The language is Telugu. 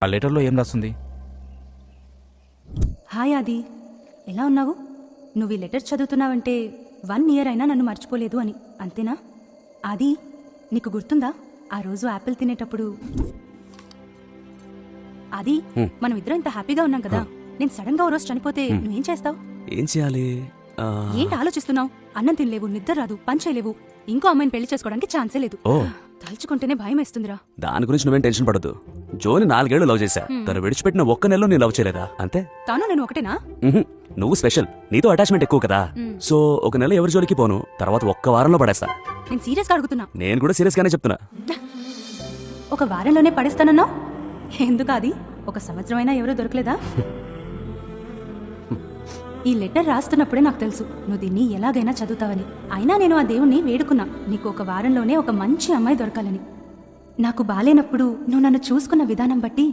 ఆ లెటర్లో ఏం రాస్తుంది? హాయ్ ఆది, ఎలా ఉన్నావు? నువ్వు ఈ లెటర్ చదువుతున్నావంటే 1 ఇయర్ అయినా నన్ను మర్చిపోలేదు అని, అంతేనా? ఆది, నీకు గుర్తుందా ఆ రోజు యాపిల్ తినేటప్పుడు? ఆది, మనం ఇద్దరం ఇంత హ్యాపీగా ఉన్నాం కదా, నేను సడన్ గా ఓ రోజు చనిపోతే నువ్వేం చేస్తావు? ఏం చేయాలి? ఏంటి ఆలోచిస్తున్నావు? అన్నం తినలేవు, నిద్ర రాదు, పని చేయలేవు, ఇంకో అమ్మాయిని పెళ్లి చేసుకోవడానికి ఛాన్సే లేదు. ఓ, తలుచుకుంటేనే భయం వేస్తుందిరా. దాని గురించి నువ్వేం టెన్షన్ పడద్దు. జోని 4 ఏళ్లు లవ్ చేశా, తను విడిచిపెట్టిన ఒక్క నెలలో నేను లవ్ చేయలేదా? అంతే. తాను నేను ఒకటేనా? నువ్వు స్పెషల్, నీతో అటాచ్మెంట్ ఎక్కువ కదా. సో ఒక నెల ఎవరి జోలికి పోను, తర్వాత ఒక్క వారంలో పడేస్తా. నేను సీరియస్ గా అడుగుతున్నా. నేను కూడా సీరియస్ గానే చెప్తున్నా. ఒక వారంలోనే పడేస్తానన్నావు? ఎందుకు అది? 1 సంవత్సరమైనా ఎవరూ దొరకలేదా? ఈ లెటర్ రాస్తున్నప్పుడే నాకు తెలుసు నువ్వు దీన్ని ఎలాగైనా చదువుతావని. అయినా నేను ఆ దేవుణ్ణి వేడుకున్నా, నీకు 1 వారంలోనే ఒక మంచి అమ్మాయి దొరకాలని. నాకు బాలేనప్పుడు నువ్వు నన్ను చూసుకున్న విధానం బట్టి